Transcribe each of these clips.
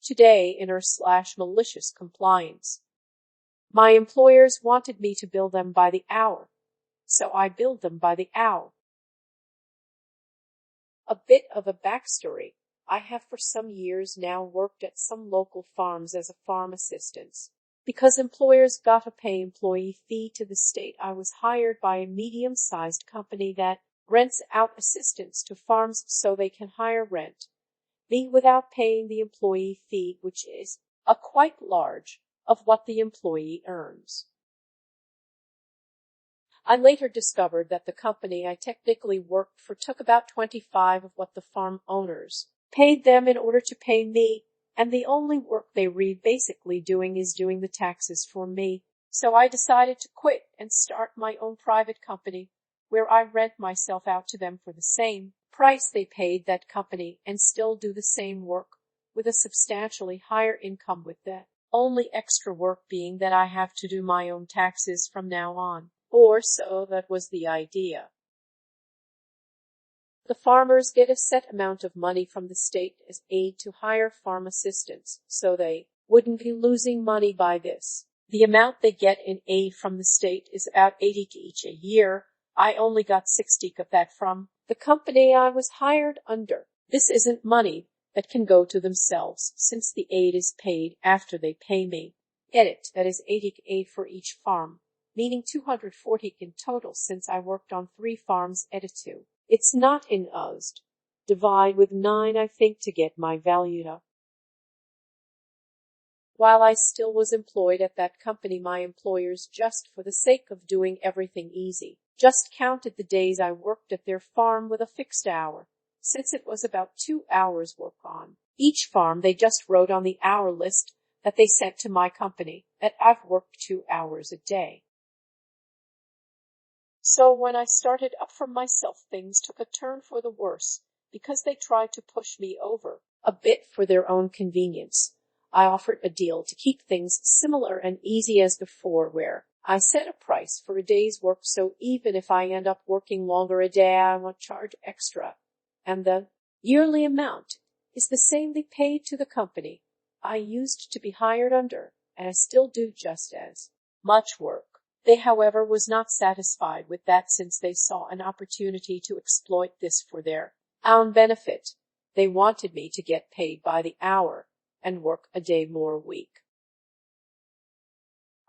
Today in r/malicious compliance. My employers wanted me to bill them by the hour, so I billed them by the hour. A bit of a backstory. I have for some years now worked at some local farms as a farm assistant. Because employers got to pay employee fee to the state, I was hired by a medium-sized company that rents out assistants to farms so they can hire rent me without paying the employee fee, which is a quite large of what the employee earns. I later discovered that the company I technically worked for took about 25% of what the farm owners paid them in order to pay me, and the only work they were basically doing is doing the taxes for me. So I decided to quit and start my own private company, where I rent myself out to them for the same price they paid that company and still do the same work with a substantially higher income, with that only extra work being that I have to do my own taxes from now on. Or so that was the idea. The farmers get a set amount of money from the state as aid to hire farm assistants, so they wouldn't be losing money by this. The amount they get in aid from the state is about $80 each a year. I only got $60 of that from the company I was hired under. This isn't money that can go to themselves, since the aid is paid after they pay me. Edit, that is $80 aid for each farm, meaning $240 in total since I worked on 3 farms at a 2. It's not in USD. Divide with 9, I think, to get my value to. While I still was employed at that company, my employers, just for the sake of doing everything easy, just counted the days I worked at their farm with a fixed hour. Since it was about 2 hours work on each farm, they just wrote on the hour list that they sent to my company that I've worked 2 hours a day. So when I started up for myself, things took a turn for the worse, because they tried to push me over a bit for their own convenience. I offered a deal to keep things similar and easy as before, where I set a price for a day's work, so even if I end up working longer a day, I won't charge extra. And the yearly amount is the same they paid to the company I used to be hired under, and I still do just as much work. They, however, was not satisfied with that, since they saw an opportunity to exploit this for their own benefit. They wanted me to get paid by the hour and work a day more a week.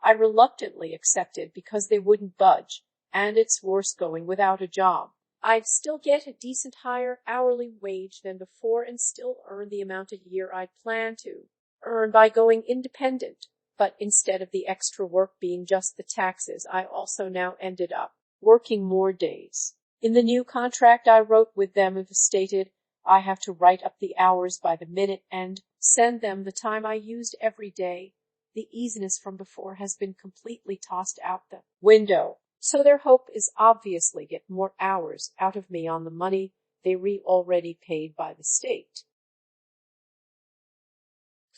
I reluctantly accepted because they wouldn't budge, and it's worse going without a job. I'd still get a decent higher hourly wage than before and still earn the amount a year I'd planned to earn by going independent. But instead of the extra work being just the taxes, I also now ended up working more days. In the new contract I wrote with them, it was stated I have to write up the hours by the minute and send them the time I used every day. The easiness from before has been completely tossed out the window. So their hope is obviously get more hours out of me on the money they already paid by the state.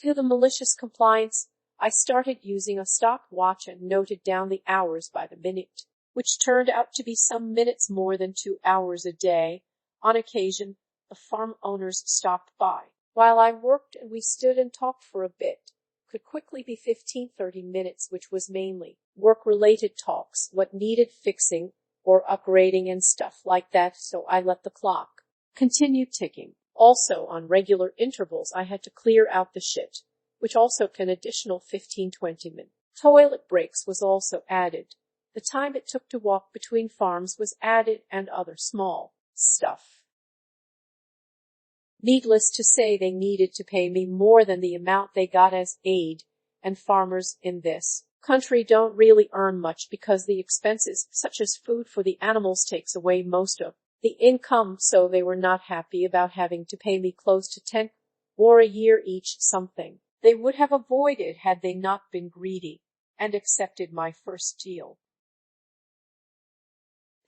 For the malicious compliance, I started using a stopwatch and noted down the hours by the minute, which turned out to be some minutes more than 2 hours a day. On occasion, the farm owners stopped by while I worked, and we stood and talked for a bit. Could quickly be 15-30 minutes, which was mainly work-related talks, what needed fixing or upgrading and stuff like that, so I let the clock continue ticking. Also, on regular intervals, I had to clear out the shit, which also took an additional 15-20 minutes. Toilet breaks was also added. The time it took to walk between farms was added, and other small stuff. Needless to say, they needed to pay me more than the amount they got as aid, and farmers in this country don't really earn much because the expenses, such as food for the animals, takes away most of the income, so they were not happy about having to pay me close to 10 or a year each, something they would have avoided had they not been greedy and accepted my first deal.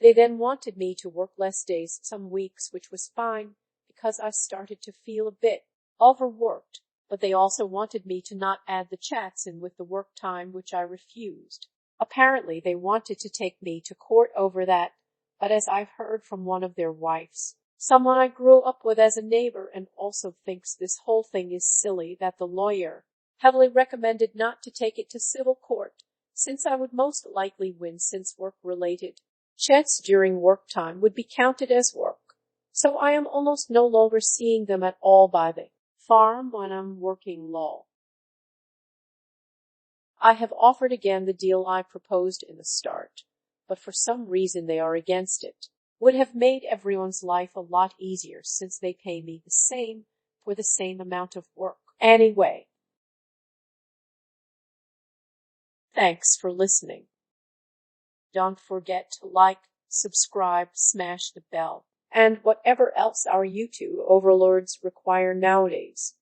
They then wanted me to work less days, some weeks, which was fine because I started to feel a bit overworked, but they also wanted me to not add the chats in with the work time, which I refused. Apparently, they wanted to take me to court over that, but as I've heard from one of their wives, Someone I grew up with as a neighbor and also thinks this whole thing is silly that the lawyer heavily recommended not to take it to civil court, since I would most likely win since work-related chats during work time would be counted as work. So I am almost no longer seeing them at all by the farm when I'm working law. I have offered again the deal I proposed in the start, but for some reason they are against it. Would have made everyone's life a lot easier since they pay me the same for the same amount of work. Anyway, thanks for listening. Don't forget to like, subscribe, smash the bell, and whatever else our YouTube overlords require nowadays.